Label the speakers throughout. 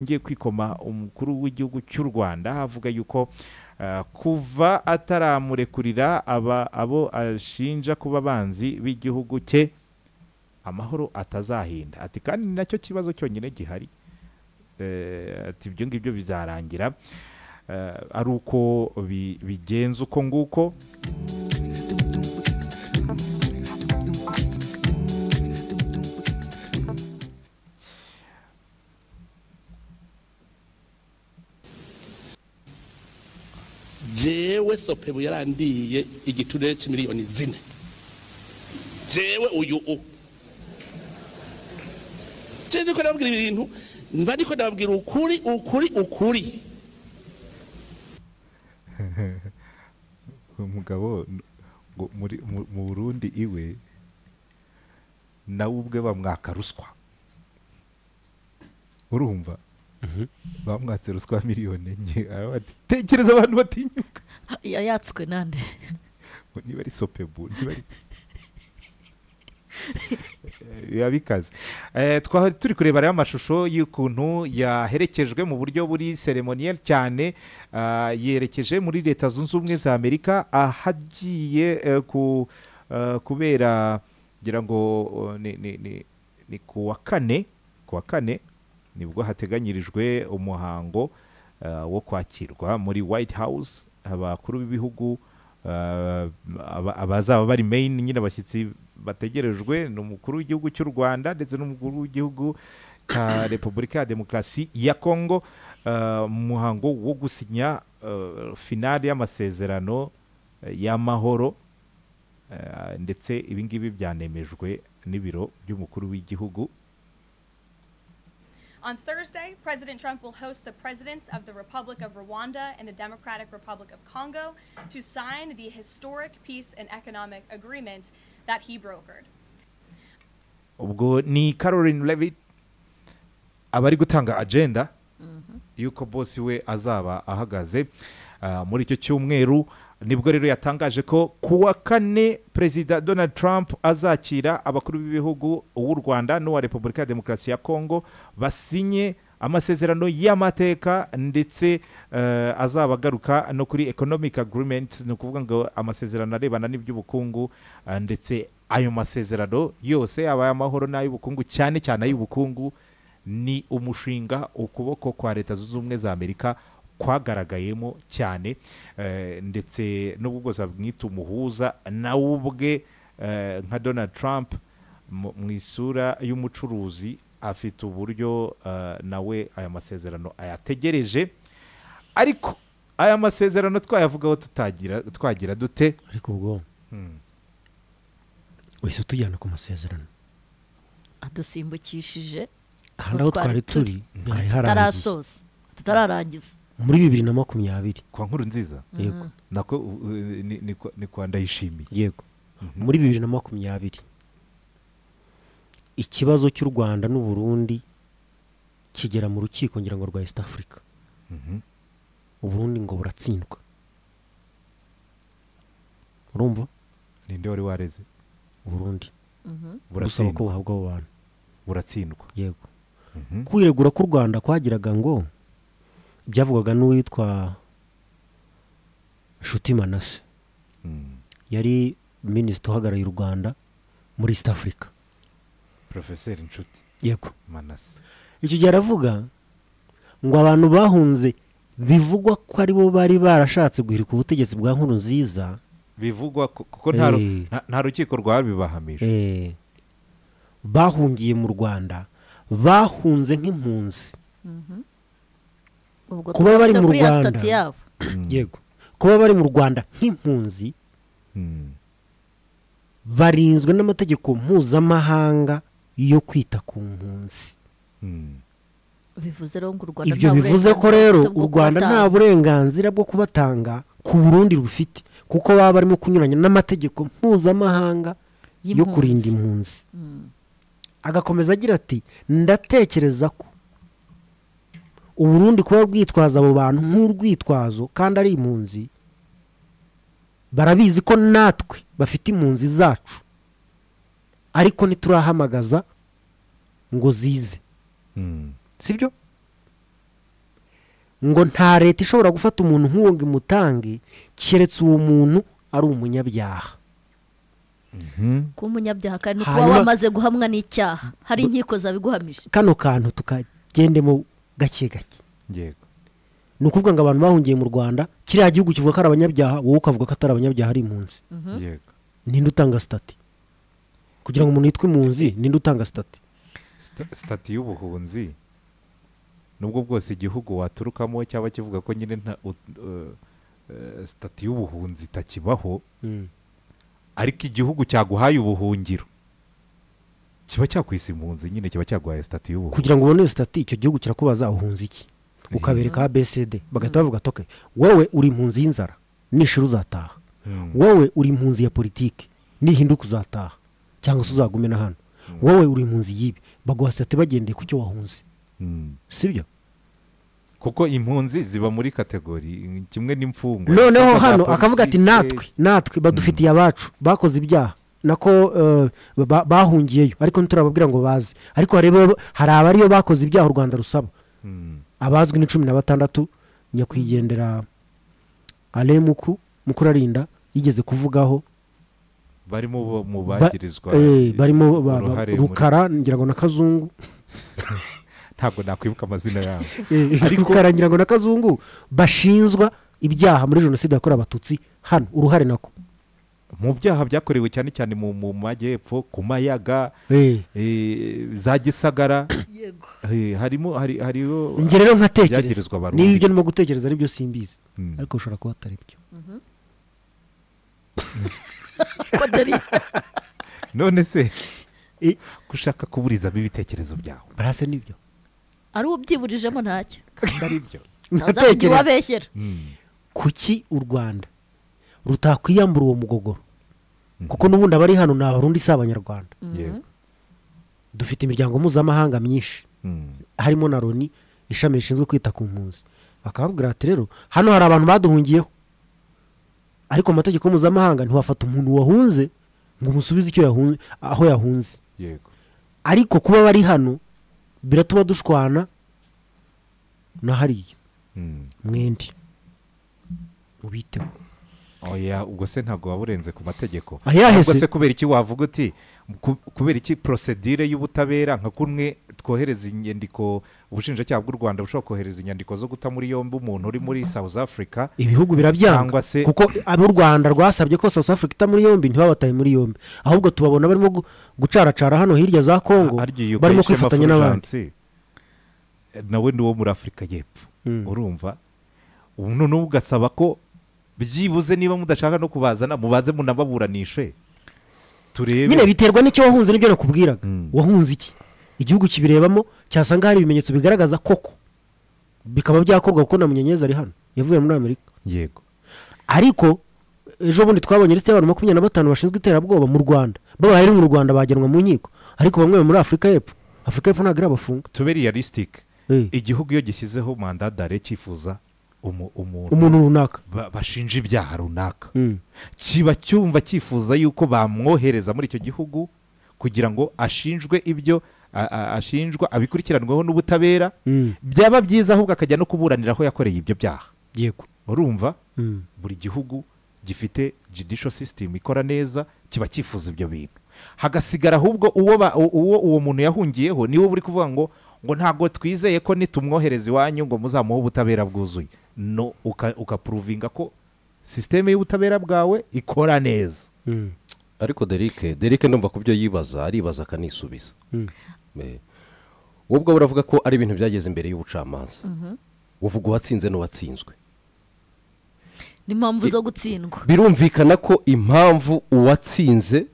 Speaker 1: ngiye kwikoma umukuru w'igihugu cy'u Rwanda avuga yuko kuva ataramurekurira abo ashinja kuba banzi b'igihugu cye amahoro atazahinda ati kandi nacyo kibazo cyonyine gihari ati ibyo ngibyo bizarangira ari uko bigenza uko nguko.
Speaker 2: jewe Sopebu yarandiye igiturire c'imiliyoni 4 jewe uyu je niko ndababwira ibintu mba niko ndababwira ukuri
Speaker 1: umugabo mu Burundi iwe nawe ubwe bamwaka ruswa urumva bamwatse ruswa miliyoni enye tekereza abantu batinyuka
Speaker 3: yatswe nande
Speaker 1: niba ari Sopebu niba ari yabikaze twari turi kureba rero amashusho y'ukuntu yaherekejwe mu buryo buri ceremonial cyane yerekeje muri Leta Zunze Ubumwe za Amerika ahagiye kubera ngira ngo ni kuwa kane nibwo hateganyirijwe umuhango wo kwakirwa muri White House abakuru b'ibihugu abazaba bari main nyine abashyitsi bategerejwe n'umukuru w'igihugu cy'u Rwanda ndetse n'umukuru w'igihugu cya Repubulika ya Demokarasi ya Congo muhango wo gusinya finale y'amasezerano y'amahoro ndetse ibingibi byanemejwe n'ibiro by'umukuru w'igihugu.
Speaker 4: On Thursday, President Trump will host the presidents of the Republic of Rwanda and the Democratic Republic of Congo to sign the historic peace and economic agreement that he brokered.
Speaker 1: Ubwo ni Caroline Levitt abari gutanga agenda yuko boss we azaba ahagaze muri icyo cyumweru. Nibwo rero yatangaje ko kuwa kane Perezida Donald Trump azakira abakuru b'ibihugu w'u Rwanda n'uwa Repubulika ya Demokarasi ya Congo basinye amasezerano y'amateka ndetse azabagaruka no kuri economic agreement no kuvuga ngo amasezerano arebana n'iby'ubukungu ndetse ayo masezerano yose aba y'amahoro n'ay'ubukungu cyane cyane ay'ubukungu ni umushinga ukuboko kwa Leta Zunze Ubumwe za Amerika kwagaragayemo cyane ndetse n'ubwo bwose bwita umuhuza nawe ubwe nka Donald Trump mu isura y'umucuruzi afite uburyo nawe aya masezerano ayategereje ariko aya masezerano twayavugaho twagira dute
Speaker 5: ariko ubwo wese tujyana ku masezerano
Speaker 3: adusimbukishije
Speaker 5: kandi aho twari turi
Speaker 3: tutararangiza
Speaker 5: muri 2020
Speaker 1: kwa nkuru nziza
Speaker 5: yego
Speaker 1: nako ni kwa Ndayishimiye
Speaker 5: yego muri 2020 ikibazo cy'u Rwanda n'u Burundi kigera mu rukiko ngira ngo rwa East Africa u Burundi ngo buratsindwa urumva
Speaker 1: ninde wari wareze
Speaker 5: u Burundi
Speaker 1: buratsindwa
Speaker 5: ko buhabwa abo bantu
Speaker 1: buratsindwa
Speaker 5: yego kwiregura ku Rwanda kwagiraga ngo byavugaga n'uwitwa Nshuti Manase yari minisitiri uhagarariye u Rwanda muri East Africa
Speaker 1: Professor Nshuti
Speaker 5: yego
Speaker 1: Manase
Speaker 5: icyo gihe aravuga ngo abantu bahunze bivugwa ko ari bo bari barashatse guhirika ubutegetsi bwa nkuru nziza
Speaker 1: bivugwa kuko nta rukiko rwabibahamije
Speaker 5: bahungiye mu Rwanda bahunze nk'impunzi kuba bari mu Rwanda yego kuba bari mu Rwanda nk'impunzi barinzwe n'amategeko mpuzamahanga yo kwita ku mpunzi
Speaker 3: bivuze rero ngo u Rwanda
Speaker 5: ibyo bivuze ko rero u Rwanda nta burenganzira bwo kubatanga ku Burundi rufite kuko baba barimo kunyuranya n'amategeko mpuzamahanga yo kurinda impunzi agakomeza agira ati ndatekereza ko u Burundi kuba bwitwaza abo bantu nk'urwitwazo kandi ari impunzi barabizi ko natwe bafite impunzi zacu ariko ntiturahamagaza ngo zize sibyo ngo nta leta ishobora gufata umuntu nk'uwo ngo imutange keretse uwo muntu ari umunyabyaha.
Speaker 3: kuba umunyabyaha kandi kuba wamaze guhamwa n'icyaha hari inkiko zabiguhamije.
Speaker 5: kano kantu tukagendemo gake gake.
Speaker 1: yego
Speaker 5: ni ukuvuga ngo abantu bahungiye mu Rwanda kiriya gihugu kivuga ko ari abanyabyaha, wowe ukavuga ko atari abanyabyaha ari impunzi.
Speaker 1: yego
Speaker 5: ninde utanga sitati kugira ngo umuntu yitwe impunzi? ninde utanga sitati?
Speaker 1: sitati y'ubuhunzi nubwo bwose igihugu waturukamo cyaba kivuga ko nyine sitati y'ubuhunzi itakibaho, ariko igihugu cyaguhaye ubuhungiro kiba cyakwisa impunzi, nyine kiba cyaguhaye sitati y'ubuhunzi.
Speaker 5: kugira ngo ubone sitati icyo gihugu kirakubaza uhunze iki, ukabereka ABCD bagahita bavuga toke wowe uri impunzi y'inzara nishira uzataha, wowe uri impunzi ya politiki nihinduka uzataha cyangwa se uzagume na hano, wowe uri impunzi yibi, baguha sitati bagendeye ku cyo wahunze. sibyo?
Speaker 1: kuko impunzi ziba muri kategori kimwe n'imfungwa.
Speaker 5: noneho hano akavuga ati natwe badufitiye abacu bakoze ibyaha nako bahungiyeyo ariko nturababwira ngo baze, ariko hari abariyo bakoze ibyaha u Rwanda rusaba. abazwi ni 16 nyakwigendera Alemuku Mukurarinda yigeze kuvugaho,
Speaker 1: barimo mu bagirizwa
Speaker 5: barimo Rukara ngira ngo na Kazungu
Speaker 1: ntabwo nakwibuka amazina yabo
Speaker 5: ariko Rukara ngira ngo na Kazungu bashinzwa ibyaha muri jenoside yakorewe abatutsi hano uruhare nako
Speaker 1: mu byaha byakorewe cyane cyane mu majyepfo ku Mayaga za Gisagara. hariho
Speaker 5: njye rero nkatekereza niba ibyo ndimo gutekereza ari byo simbizi, ariko ushobora kuba atari byo.
Speaker 1: none se gushaka kuburizamo ibitekerezo byawe
Speaker 5: barase nibyo
Speaker 3: ari ubyiburijemo ntacyo
Speaker 1: ari byo
Speaker 3: ntazagira
Speaker 5: kuki u Rwanda rutakwiyambura uwo mugogoro, kuko n'ubundi abari hano ni abarundi si abanyarwanda. dufite imiryango mpuzamahanga myinshi harimo na Loni ishami rishinzwe kwita ku mpunzi, bakababwira ati rero hano hari abantu baduhungiyeho, ariko amategeko mpuzamahanga ntiwafata umuntu wahunze ngo umusubize icyo yahunze aho yahunze. ariko kuba bari hano biratuma dushwana na hariya mwende mubiteho.
Speaker 1: oya ubwo se ntabwo waburenze ku mategeko,
Speaker 5: ubwo
Speaker 1: se kubera iki wavuga uti kubera iki procedure y'ubutabera nka kumwe twohereza inyandiko ubushinjacyaha bw'u Rwanda bushobora kohereza inyandiko zo guta muri yombi umuntu uri muri South Africa,
Speaker 5: ibihugu birabyanga kuko ab'u Rwanda rwasabye ko South Africa ita muri yombi ntibabataye muri yombi, ahubwo tubabona barimo gucaracara hano hirya za Kongo barimo kwifatanya n'abandi.
Speaker 1: nawe ni wo muri Afurika y'Epfo urumva, ubu noneho ugasaba ko byibuze niba mudashaka no kubazana mubaze munababuranishe turebe.
Speaker 5: nyine biterwa n'icyo wahunze n'ibyo nakubwiraga. wahunze iki, igihugu kibirebamo cyasanga hari ibimenyetso bigaragaza koko bikaba byakorwa kuko na Munyenyezi ari hano yavuye muri Amerika.
Speaker 1: yego
Speaker 5: ariko ejo bundi twabonye lisite y'abantu 25 bashinzwe iterabwoba mu Rwanda, baba bari mu Rwanda bagenwa mu nkiko, ariko bamwe muri Afurika y'Epfo ntabwo abafunga.
Speaker 1: tube realistic, igihugu iyo gishyizeho mandat d'arrêt cyifuza
Speaker 5: umuntu runaka
Speaker 1: bashinja ibyaha runaka, kiba cyumva cyifuza yuko bamwohereza muri icyo gihugu kugira ngo ashinjwe ibyo ashinjwa abikurikiranweho n'ubutabera. byaba byiza ahubwo akajya no kuburanira aho yakoreye ibyo byaha.
Speaker 5: yego
Speaker 1: urumva buri gihugu gifite judicial system ikora neza, kiba cyifuza ibyo bintu, hagasigara ahubwo uwo muntu yahungiyeho niwe buri kuvuga ngo ntabwo twizeye ko nitumwohereza iwanyu ngo muzamuhe ubutabera bwuzuye. no ukapuruvinga ko sisiteme y'ubutabera bwawe ikora neza.
Speaker 6: ariko Derek ndumva ku byo yibaza aribaza akanisubiza. wowe ubwo uravuga ko ari ibintu byageze imbere y'ubucamanza, uvuga uwatsinze n'uwatsinzwe,
Speaker 3: n'impamvu zo gutsindwa
Speaker 6: birumvikana ko impamvu uwatsinze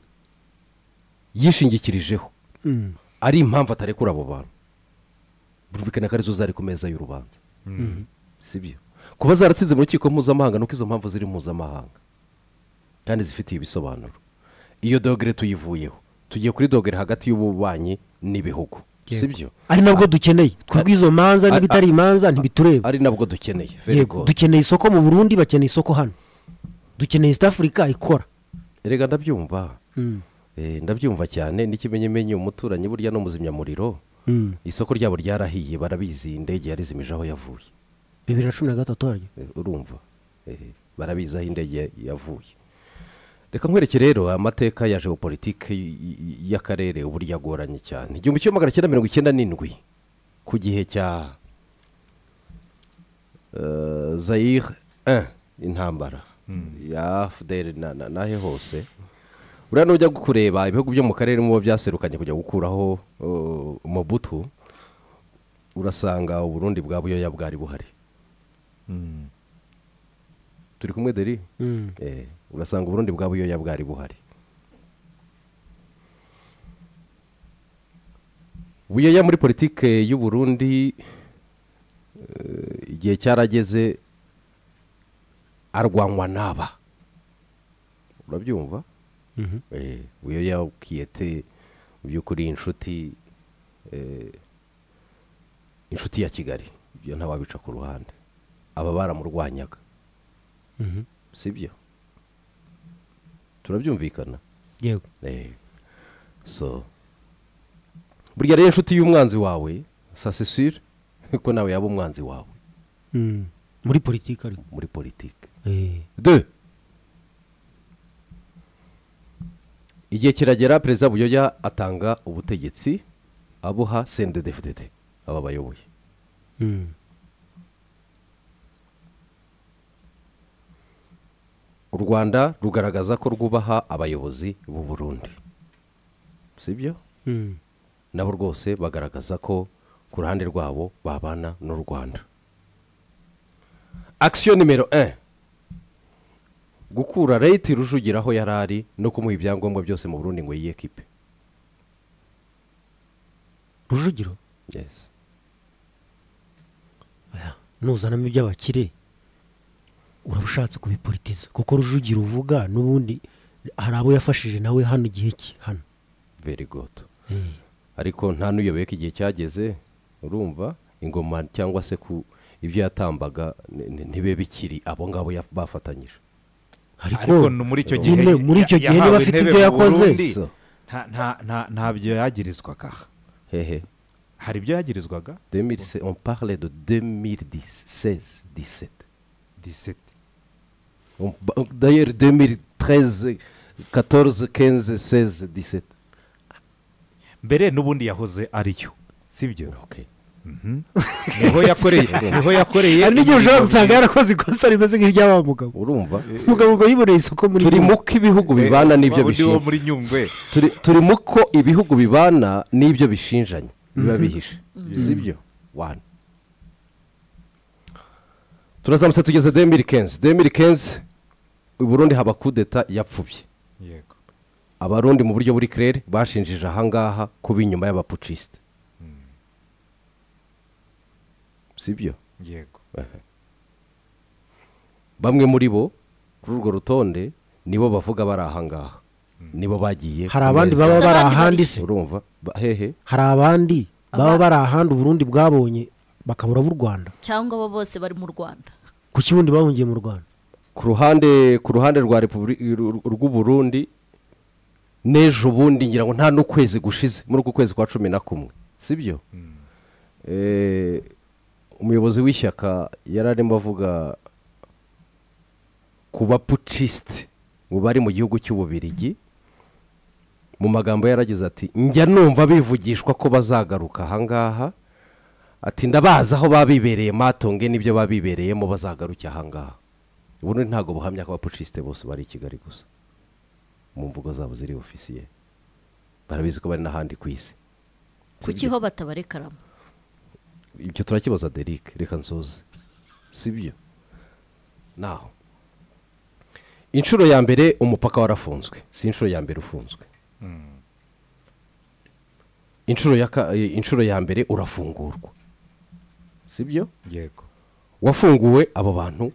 Speaker 6: yishingikirijeho ari impamvu atarekura abo bantu, birumvikana ko arizo zari ku meza y'urubanza. sibyo kuba zaratsinze mu rukiko mpuzamahanga nuko izo mpamvu ziri mpuzamahanga kandi zifitiye ibisobanuro. iyo dogere tuyivuyeho tugiye kuri dogere hagati y'ububanyi n'ibihugu, sibyo
Speaker 5: ari nabwo dukeneye twebwe izo manza n'ibitari imanza ntibitureba,
Speaker 6: ari nabwo dukeneye.
Speaker 5: dukeneye isoko mu Burundi, bakeneye isoko hano, dukeneye East Africa ikora.
Speaker 6: erega ndabyumva ndabyumva cyane, n'ikimenyemenye umuturanyi burya no muzimyamuriro isoko ryabo ryarahiye barabizi, indege yarizimije aho yavuye.
Speaker 5: 2013 harya
Speaker 6: urumva barabizi aho indege yavuye. Reka nkwereke rero amateka ya geopolitike y'akarere uburyo agoranye cyane. 1997 ku gihe cya Zaire intambara ya FDL nahe hose, uriya nujya kureba ibihugu byo mu karere mu byaserukanye kujya gukuraho Mobutu, urasanga Uburundi bwa Buyoya bwari buhari. Turi kumwe deri urasanga Uburundi bwa Buyoya bwari buhari. Buyoya muri politike y'u Burundi igihe cyarageze arwanywa naba, urabyumva? Buyoya ukiyete mu by'ukuri inshuti ya Kigali, ibyo ntawabica ku ruhande, aba baramurwanyaga. Sibyo turabyumvikana?
Speaker 5: Yego.
Speaker 6: So burya rero inshuti y'umwanzi wawe ça c'est sûr ko nawe yaba umwanzi wawe
Speaker 5: muri politike ari
Speaker 6: muri politike. De igihe kiragera perezida Buyoya atanga ubutegetsi abuha CNDD-FDD aba bayoboye. U Rwanda rugaragaza ko rwubaha abayobozi b'u Burundi, sibyo? Nabo rwose bagaragaza ko ku ruhande rwabo babana n'u Rwanda. Action numero 1, gukura Leta Rujugira aho yarari no kumuha ibyangombwa byose mu Burundi ngo yiyekipe.
Speaker 5: Rujugiro?
Speaker 6: Yes.
Speaker 5: Nuzanamo iby'abakire urabushatse kubipolitiza kuko Rujugiro uvuga n'ubundi hari abo yafashije nawe hano igihe ki hano.
Speaker 6: Very good. Ariko nta nuyobeye igihe cyageze, urumva ingoma cyangwa se ku ibyo yatambaga ntibe bikiri abo ngabo bafatanyije.
Speaker 1: Ariko muri icyo gihe
Speaker 5: niba afite ibyo yakoze
Speaker 1: ntabyo yagirizwaga.
Speaker 6: Hehe.
Speaker 1: Hari ibyo yagirizwaga?
Speaker 6: On parle de 2016 17. D'ailleurs 2013 14 15 16 17.
Speaker 1: Mbere n'ubundi yahoze ariyo, sibyo?
Speaker 6: Okay.
Speaker 1: Niho yakoreye
Speaker 5: n'igihe ushobora gusanga yarakoze ikosa rimeze nk'iry'aba mugabo,
Speaker 6: urumva
Speaker 5: umugabo ngo yiboneye isoko muri
Speaker 6: turi muko ibihugu bibana n'ibyo bishinja
Speaker 1: muri Nyungwe,
Speaker 6: turi muko ibihugu bibana n'ibyo bishinjanye biba bihishe, sibyo? One turazamutse tugeze 2015 u Burundi haba kudeta yapfubye.
Speaker 1: Yego.
Speaker 6: Abarundi mu buryo buri clair bashinjije ahangaha kuba inyuma y'abapuciste, sibyo?
Speaker 1: Yego.
Speaker 6: Bamwe muri bo kuri urwo rutonde nibo bavuga bari ahangaha, nibo bagiye.
Speaker 5: Hari abandi baba bari ahandi se,
Speaker 6: urumva? Hehe.
Speaker 5: Hari abandi baba bari ahandi Burundi bwabonye bakabura b'u Rwanda,
Speaker 3: cyangwa abo bose bari mu Rwanda.
Speaker 5: Ku kibundi bahungiye mu Rwanda?
Speaker 6: Ku ruhande rwa Repubulika rw'u Burundi nejo bundi ngira ngo nta n'ukwezi gushize muri uko kwezi kwa 11, sibyo? Umuyobozi w'ishyaka yararimo avuga kuba puciste ngo bari mu gihugu cy'Ububirigi, mu magambo yaragize ati njya numva bivugishwa ko bazagaruka ahangaha, ati ndabaza aho babibereye matonge nibyo babibereyemo bazagaruka ahangaha. Ubundi ntago buhamya ko abapuciste bose bari i Kigali gusa, mu mvugo zabo ziri ofisiye, barabizi ko bari n'ahandi ku isi.
Speaker 3: Kuki ho batabarekaramo?
Speaker 6: Ibyo turakibaza Derek, reka nsoze, sibyo? Naho inshuro ya mbere umupaka warafunzwe, si inshuro ya mbere ufunzwe. Inshuro ya mbere urafungurwa, sibyo?
Speaker 1: Yego.
Speaker 6: Wafunguwe abo bantu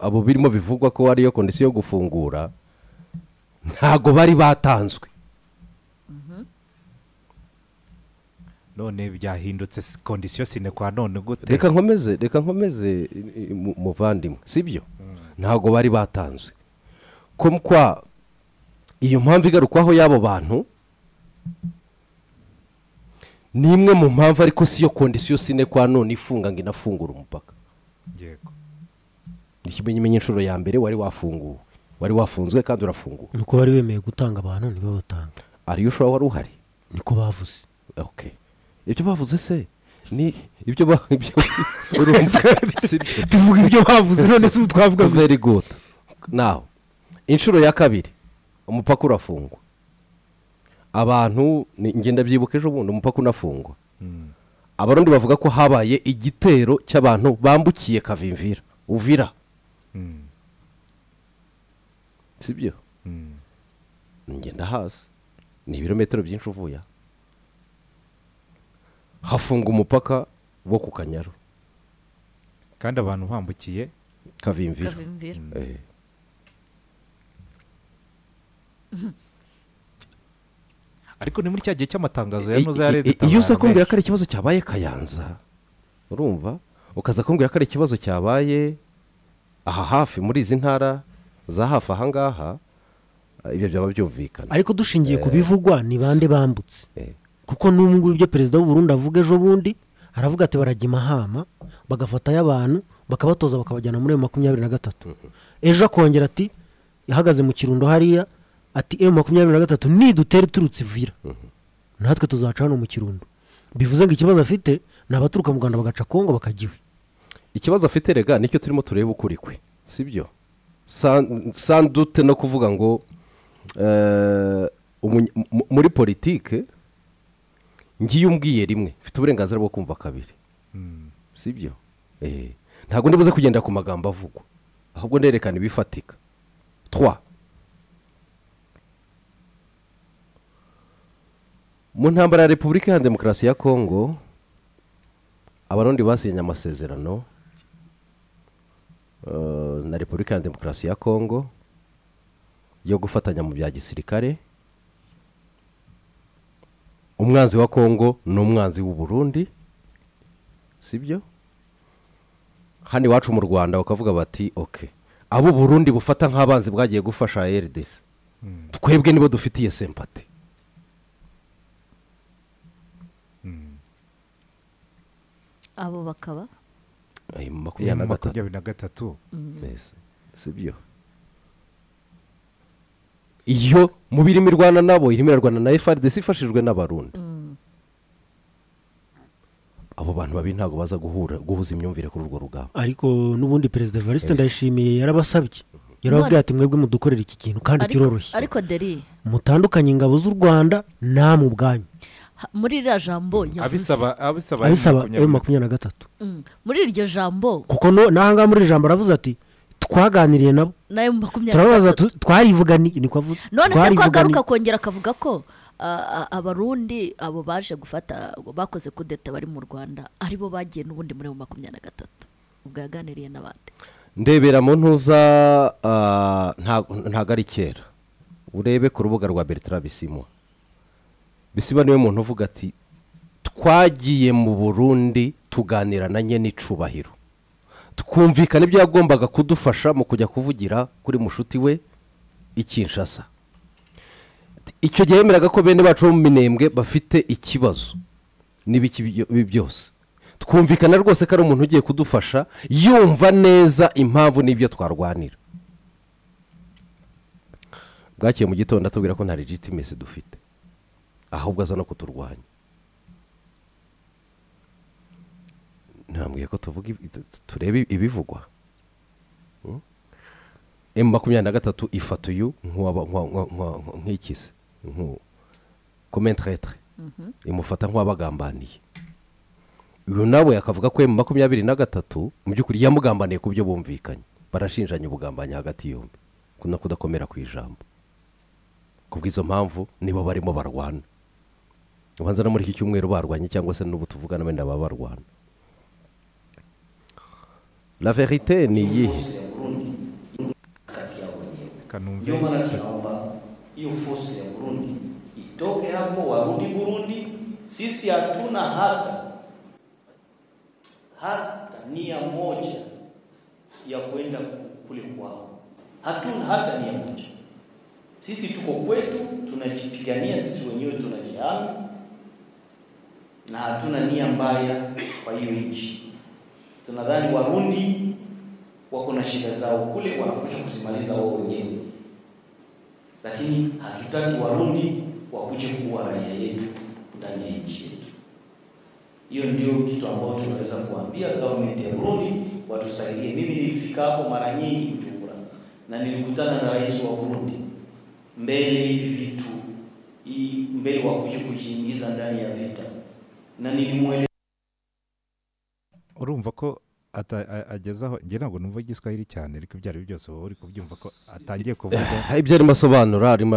Speaker 6: abo birimo bivugwa ko ariyo kondisiyo yo gufungura ntago bari batanzwe.
Speaker 1: None byahindutse kondisiyo sine kwa none gute?
Speaker 6: Reka nkomeze muvandimwe, sibyo? Ntago bari batanzwe. Kwa iyo mpamvu igarukwaho y'abo bantu ni imwe mu mpamvu ariko siyo kondisiyo sine kwa none ifunga ngo inafungura umupaka.
Speaker 1: yego
Speaker 6: ikimenyamenye inshuro ya mbere wari wafunguwe, wari wafunzwe kandi urafunguwe.
Speaker 5: nuko bari bemeye gutanga abantu nibo batanga.
Speaker 6: Ariyo ushobora wari uhari
Speaker 5: niko bavuze.
Speaker 6: Okay, ibyo bavuze se ni ibyo urumva
Speaker 5: tuvuga ibyo bavuze none se twavuga
Speaker 6: very good. Now inshuro ya kabiri umupaka urafungwa, abantu ngenda byibuka ejo bundi umupaka unafungwa. Abarundi bavuga ko habaye igitero cy'abantu bambukiye Kavimvira Uvira. Sibyo? Ngenda hasi ni ibirometero byinshi uvuye, hafunga umupaka wo ku Kanyaru
Speaker 1: kandi abantu bambukiye
Speaker 6: Kavimvira.
Speaker 1: ariko ni muri cya gihe cy'amatangazo ya noza ya leta.
Speaker 6: Iyo uza kumbwira ko ari ikibazo cyabaye Kayanza, urumva, ukaza kumbwira ko ari ikibazo cyabaye aha hafi muri izi ntara za hafi aha ngaha, ibyo byaba byumvikana.
Speaker 5: ariko dushingiye ku bivugwa ni bande bambutse, kuko n'ubu ibyo perezida w'u Burundi avuga ejo bundi aravuga ati barajya Mahama bagafatayo abantu bakabatoza bakabajyana muri 23. Ejo akongera ati yahagaze mu Kirundo hariya ati 23 nidutera turutse Uvira natwe tuzaca hano mu Kirundo. Bivuze ngo ikibazo afite n'abaturuka mu Rwanda bagaca Kongo bakagiwe.
Speaker 6: Ikibazo afite rega nicyo turimo tureba ukuri kwe, sibyo? Sans doute no kuvuga ngo muri politike ngiye umbwiye rimwe mfite uburenganzira bwo kumva kabiri. Sibyo? Ntago ndibuze kugenda ku magambo avugwa, ahubwo nderekana ibifatika. 3 mu ntambara ya Repubulika ya Demokarasi ya Kongo abarundi basinye amasezerano na Repubulika ya Demokarasi ya Kongo yo gufatanya mu bya gisirikare. Umwanzi wa Kongo n'umwanzi w'u Burundi, sibyo? Hani wacu mu Rwanda bakavuga bati okay, abo Burundi bufata nk'abanzi bwagiye gufasha RDC, twebwe nibo dufitiye sympathy.
Speaker 3: abo bakaba
Speaker 6: ay 23. Sibyo? Iyo mu birimo Rwanda nabo irimo Rwanda na FARDC ifashijwe n'abarundi. Abo bantu babi ntago baza guhuza imyumvire kuri urwo rugamba.
Speaker 5: Ariko n'ubundi President Evariste Ndayishimiye yarabasabye, yarababwiye ati mwebwe mudukorera iki kintu kandi kiroroshye,
Speaker 3: ariko deri
Speaker 5: mutandukanye ingabo z'u Rwanda nta mu bwanyu.
Speaker 3: muri iriya jambo yavuze
Speaker 5: abisaba 23.
Speaker 3: muri iryo jambo
Speaker 5: kuko nahanga muri jambo aravuze ati twaganiriye nabo
Speaker 3: nayo 23
Speaker 5: turabaza twarivuganiye niko avuze.
Speaker 3: none se ko agaruka kongera akavuga ko abarundi abo baje gufata bakoze kudeta bari mu Rwanda aribo bagiye n'ubundi muri 23 ubwo yaganiriye n'abandi.
Speaker 6: Ndebera mu ntuza ntago ari kera, urebe ku rubuga rwa Bertrand Bisimwa niwe muntu uvuga ati twagiye mu Burundi tuganira na nye n'icubahiro, twumvikana ibyo yagombaga kudufasha mu kujya kuvugira kuri mushuti we Kinshasa. Icyo gihe yemeraga ko bene bacu mu Minembwe bafite ikibazo n'ibiki byose, twumvikana rwose ko ari umuntu ugiye kudufasha yumva neza impamvu n'ibyo twarwanira. Bwakiye mu gitondo atubwira ko nta legitimacy dufite, ahubwo aza no kuturwanya. Ntambwiye ko tuvuga turebe ibivugwa. M23 ifata uyu nk'ikise commentaire imufata nk'abagambaniye. Uyu nawe akavuga ko M23 mu byukuri yamugambaniye ku byo bumvikanye, barashinjanya ubugambanyi hagati yombi kuna kudakomera ku ijambo. Kubwizo mpamvu nibo barimo barwana. Ubanza no muri iki cyumweru barwanye cyangwa se n'ubu tuvugana wenda barwana. La vérité ni yihe?
Speaker 7: Ndio maana tunaomba hiyo force ya Burundi itoke hapo, warudi Burundi. Sisi hatuna hata nia moja ya kwenda kule kwao, hatuna hata nia moja. Sisi tuko kwetu, tunajipigania sisi wenyewe, tunajihami na hatuna nia mbaya kwa hiyo nchi. Tunadhani Warundi wako na shida zao kule, wanakuja kuzimaliza wao wenyewe, lakini hatutaki Warundi wakuje kuwa raia yetu ndani ya nchi yetu. Hiyo ndio kitu ambacho tunaweza kuambia government ya Burundi watusaidie. Mimi nilifika hapo mara nyingi Bujumbura na nilikutana na rais wa Burundi mbele hivi vitu mbele wakuje kujiingiza ndani ya vita, na nilimweleza.
Speaker 1: Urumva ko agezaho nge ntabwo numva igiswahili cyane, ariko ibyo ari byo byose wowe uri kubyumva ko atangiye kuvuga
Speaker 6: ibyo arimo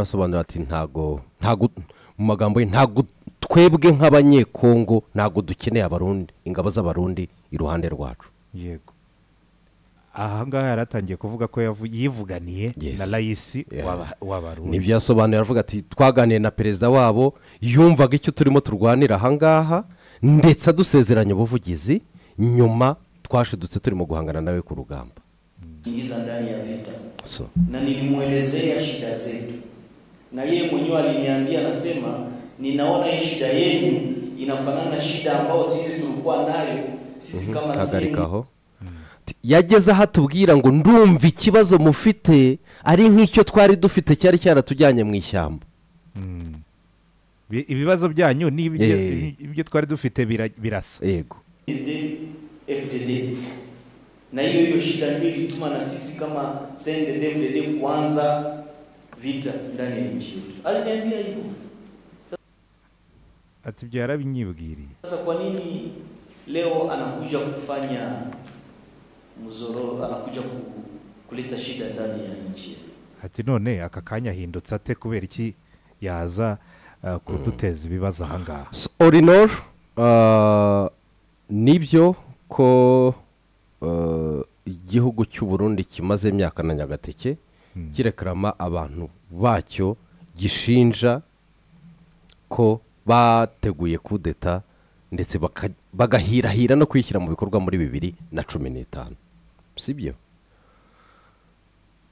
Speaker 6: asobanura ati ntago mu magambo ye ntago twebwe nk'abanyekongo ntago dukeneye abarundi, ingabo z'abarundi iruhande rwacu.
Speaker 1: Yego, aha ngaha yaratangiye kuvuga ko yivuganiye na layisi w'abarundi.
Speaker 6: Nibyo yasobanuye, aravuga ati twaganiye na perezida wabo, yumvaga icyo turimo turwanira aha ngaha, ndetse adusezeranya ubuvugizi, nyuma twashidutse turimo guhangana nawe ku rugamba.
Speaker 7: Ingiza ndani ya vita. Na nilimwelezea shida zetu, na yeye mwenyewe aliniambia, anasema ninaona hii shida yenu inafanana shida ambayo sisi tulikuwa nayo sisi kama
Speaker 6: Kagarikaho yageze aho atubwira ngo ndumva ikibazo mufite ari nk'icyo twari dufite cyari cyaratujyanye mu ishyamba.
Speaker 1: Ibibazo byanyu n'ibyo twari dufite birasa.
Speaker 6: Yego,
Speaker 7: FDD na hiyo shida ndio ilituma na sisi kama CNDD-FDD kuanza vita ndani ya nchi yetu. Aliniambia hivyo.
Speaker 1: Ati byo yarabinyibwiriye.
Speaker 7: Sasa kwa nini leo anakuja kufanya muzoro, anakuja kuleta shida ndani ya nchi?
Speaker 1: Ati none aka kanya hindutse ate kubera iki yaza kuduteza ibibazo aha ngaha?
Speaker 6: Orinor nibyo ko igihugu cy'u Burundi kimaze imyaka na nyagateke kirekarama abantu bacyo, gishinja ko bateguye kudeta ndetse bagahirahira no kwishyira mu bikorwa muri 2015. Sibyo,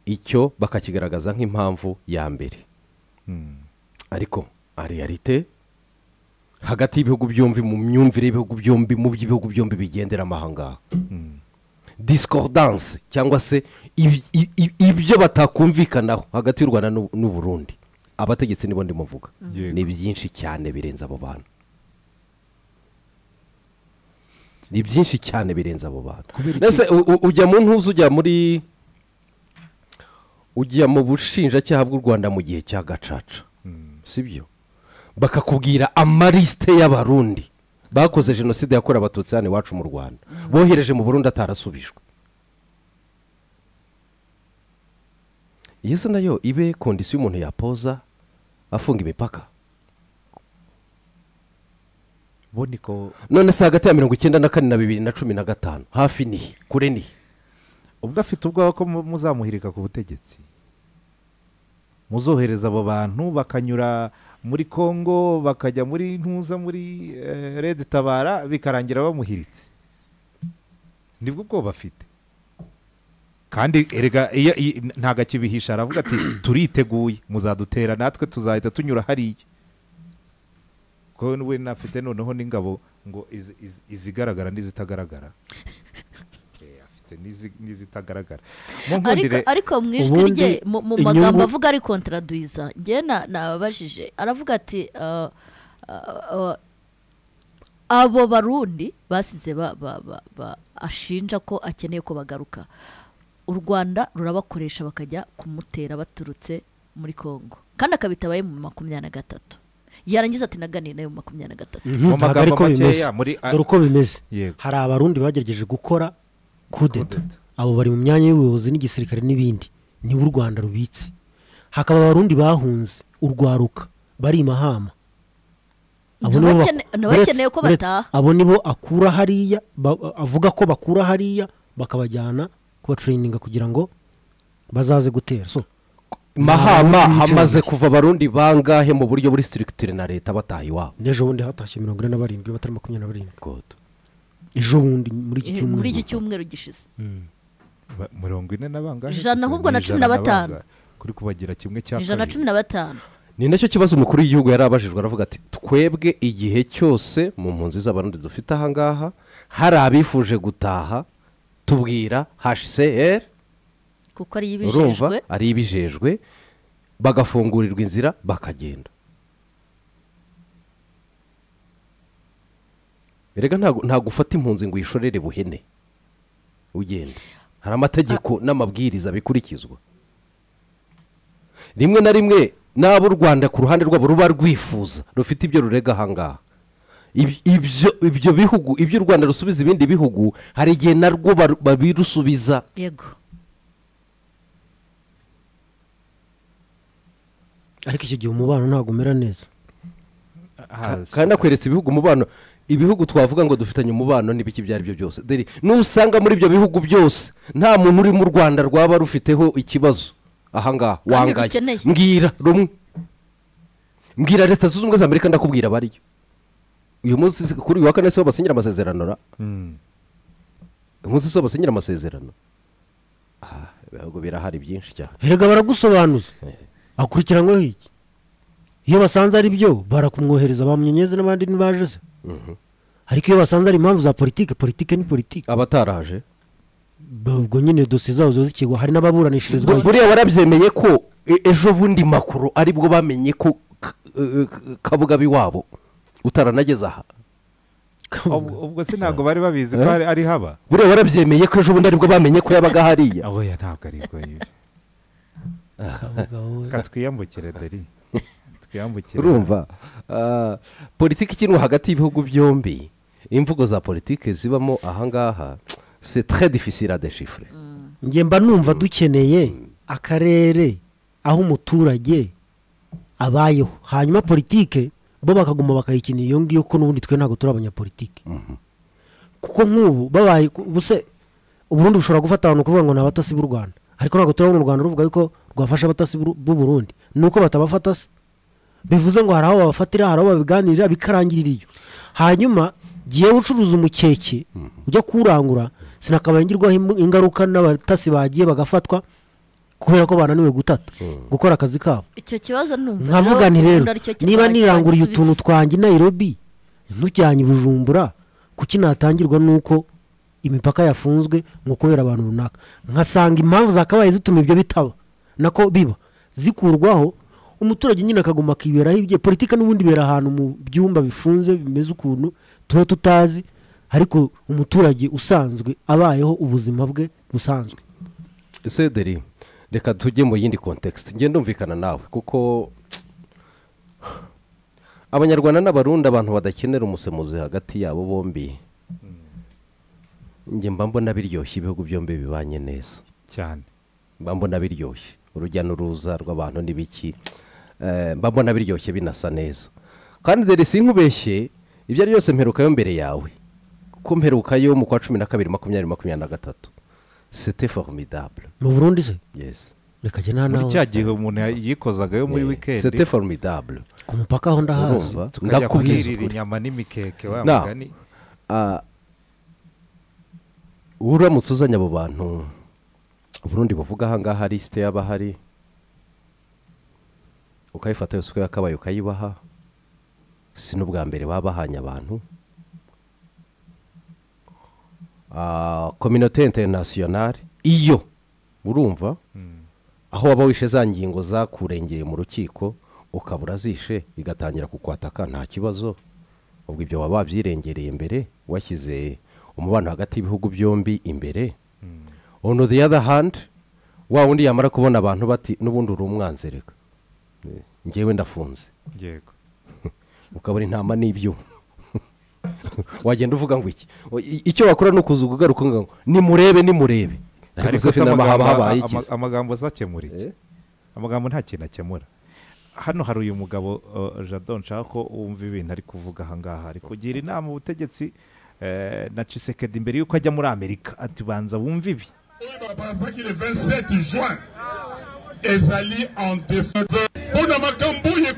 Speaker 6: icyo bakakigaragaza nk'impamvu ya mbere. Ariko realite hagati y'ibihugu byombi, mu myumvire y'ibihugu byombi, mu by'ibihugu byombi bigendera amahanga, discordance cyangwa se ibyo batakumvikanaho hagati y'u Rwanda n'u Burundi, abategetsi nibo ndimuvuga, ni byinshi cyane birenza abo bantu, ni byinshi cyane birenza abo bantu. Nese ujya mu ntuzu, ujya mu bushinjacyaha bw'u Rwanda mu gihe cya Gacaca, sibyo, bakakubwira amaliste y'abarundi bakoze jenoside yakorewe abatutsi hano iwacu mu Rwanda, bohereje mu Burundi atarasubijwe. Yesu nayo ibe kondisiyo umuntu yapoza afunga imipaka.
Speaker 1: Boniko
Speaker 6: none se hagati ya 1994 na 2015 hafi ni kure ni
Speaker 1: ubwo afite ubwo ko muzamuhirika ku butegetsi, muzohereza abo bantu bakanyura muri Kongo bakajya muri ntuza muri Red Tabara bikarangira bamuhiritse. Nibwo ubwo bafite, kandi erega ntaga kibihisha, aravuga ati turiteguye, muzadutera natwe tuzahita tunyura hariya. Ko we nafite noneho n'ingabo ngo izigaragara n'izitagaragara. Afite n'izitagaragara.
Speaker 3: Ariko mwijwi rye mu magambo avuga ari contraduiza, nge nababajije, aravuga ati abo barundi basize ashinja ko akeneye ko bagaruka, u Rwanda rurabakoresha bakajya kumutera baturutse muri Kongo, kandi akabitabaye mu 23. Yarangiza ati naganiye nayo mu 23.
Speaker 1: Mu magambo makeya
Speaker 5: dore uko bimeze. Hari abarundi bagerageje gukora kudeta, abo bari mu myanya y'ubuyobozi n'igisirikare n'ibindi, ni u Rwanda rubitse. Hakaba abarundi bahunze urwaruka bari Mahama,
Speaker 3: nabakeneye ko bataha,
Speaker 5: abo nibo akura hariya, avuga ko bakura hariya bakabajyana kuba traininga kugira ngo bazaze gutera. So
Speaker 6: Mahama hamaze kuva abarundi bangahe mu buryo buri structure na leta bataha iwabo?
Speaker 5: Nejo bundi hatashye 47 batari 27. God, ejo bundi muri iki
Speaker 3: cyumweru gishize
Speaker 1: 40 na bangahe?
Speaker 3: Ijana ahubwo na 15
Speaker 1: kuri kubagira kimwe cya
Speaker 3: 115.
Speaker 6: ni nacyo kibazo umukuru w'igihugu yari abajijwe aravuga ati twebwe igihe cyose mu mpunzi z'abarundi dufite ahangaha hari abifuje gutaha tubwira HCR
Speaker 3: kuko ari
Speaker 6: urumva
Speaker 3: ibijejwe
Speaker 6: ari ibijejwe bagafungurirwa inzira bakagenda. Erega nta gufata impunzi ngo uyishorere buhene ugenda, hari amategeko n'amabwiriza bikurikizwa. Rimwe na rimwe n'abo u Rwanda ku ruhande rwabo ruba rwifuza rufite ibyo rurega ahangaha, ibyo bihugu ibyo u Rwanda rusubiza ibindi bihugu hari igihe narwo babirusubiza.
Speaker 3: yego
Speaker 5: ariko icyo gihe umubano ntabwo umera neza.
Speaker 6: Kandi nakweretse ibihugu umubano, ibihugu twavuga ngo dufitanye umubano n'ibiki byari byo byose deri nusanga muri ibyo bihugu byose nta muntu uri mu Rwanda rwaba rufiteho ikibazo ahangaha wangaye mbwira rumwe, mbwira Leta Zunze Ubumwe za Amerika ndakubwira bariyo uyu munsi kuri uyu wa kane se basinyira amasezerano ra umunsi se basinyira amasezerano bihugu birahari byinshi cyane.
Speaker 5: Erega baragusobanuza akurikiranyweho iki, iyo basanze ari byo barakumwohereza bamunyenyeze n'abandi ntibaje se. Ariko iyo basanze ari impamvu za politike ni politike
Speaker 6: abataraje
Speaker 5: ubwo nyine dosiye zabo zikigwa, hari n'ababuranishirizwa.
Speaker 6: buriya warabyemeye ko ejo bundi makuru aribwo bamenye ko Kabuga biwabo utaranageza aha.
Speaker 1: ubwo se ntabwo bari babizi ko ari haba.
Speaker 6: Buriya warabyemeye ko ejo bundi aribwo bamenye ko yabaga hariya.
Speaker 1: oya ntabwo ari bwo katwiyambukire deri
Speaker 6: urumva politiki ikinwa hagati y'ibihugu byombi, imvugo za politiki zibamo ahangaha c'est très difficile à déchiffrer.
Speaker 5: Nge mba numva dukeneye akarere aho umuturage abayeho, hanyuma politike bo bakaguma bakayikinira iyo ngiyo ko n'ubundi twe ntabwo turi abanyapolitike. Kuko nk'ubu babaye ubuse Uburundi bushobora gufata abantu kuvuga ngo ni abatasi b'u Rwanda, ariko ntabwo turabona u Rwanda ruvuga yuko rwafasha abatasi b'u Burundi, nuko batabafata se. Bivuze ngo hari aho babafatira, hari aho babiganirira bikarangirira iyo. Hanyuma giye ucuruza umukeke ujya kurangura sinakabangirwaho ingaruka n'abatasi bagiye bagafatwa kubera ko bananiwe gutata gukora akazi kabo.
Speaker 3: icyo kibazo numva
Speaker 5: nkavuga nti rero niba niranguriye utuntu twanjye Nairobi ntujyanye Bujumbura kuki natangirwa nuko imipaka yafunzwe ngo kubera abantu runaka, nkasanga impamvu zakabaye zituma ibyo bitaba nako biba zikurwaho, umuturage nyine akaguma akiberaho ibye. Politika n'ubundi bera ahantu mu byumba bifunze bimeze ukuntu tuba tutazi, ariko umuturage usanzwe abayeho ubuzima bwe busanzwe.
Speaker 6: Cederi reka tujye mu yindi context, ngende ndumvikana nawe kuko Abanyarwanda n'Abarundi abantu badakenera umusemuzi hagati yabo bombi. Nge mbambona biryoshye ibihugu byombi bibanye neza
Speaker 1: cyane,
Speaker 6: mbambona biryoshye urujya n'uruza rw'abantu n'ibiki, mbambona biryoshye binasa neza. Kandi dore sinkubeshye ibyo ari byose mperukayo mbere yawe, kuko mperukayo mu kwa 12 2023 c'était formidable.
Speaker 5: Mu Burundi se?
Speaker 6: Yes.
Speaker 5: Reka je nana
Speaker 1: muri cya gihe umuntu yikozagayo muri weekend
Speaker 6: c'était formidable.
Speaker 5: Ku mupaka aho ndahazi
Speaker 1: ndakubwira inyama n'imikeke wa mugani.
Speaker 6: Uramutse uzanye abo bantu Burundi buvuga ahangaha liste y'abahari ukayifata yose yakabaye ukayibaha, si n'ubwa mbere babahanya abantu. Communauté internationale iyo urumva aho waba wishe za ngingo zakurengeye mu rukiko ukabura zishe igatangira kukwataka nta kibazo, ubwo ibyo waba wabyirengereye imbere washyize umubano hagati y'ibihugu byombi imbere. On the other hand wa wundi yamara kubona abantu bati n'ubundi uri umwanzereka ngewe ndafunze
Speaker 1: yego
Speaker 6: ukabura intama n'ibyo wagenda uvuga ngo iki icyo wakora no kuzuga ugaruka ngo nimurebe
Speaker 1: ariko amagambo zakemura iki? Amagambo nta kintu akemura. Hano hari uyu mugabo Jadon nshaka ko wumva ibintu ari kuvuga ahangaha, ari kugira inama ubutegetsi na Tshisekedi imbere yuko ajya muri Amerika ati banza wumva ibi.
Speaker 8: Le 27 juin ezali en défense. Bona makambo ye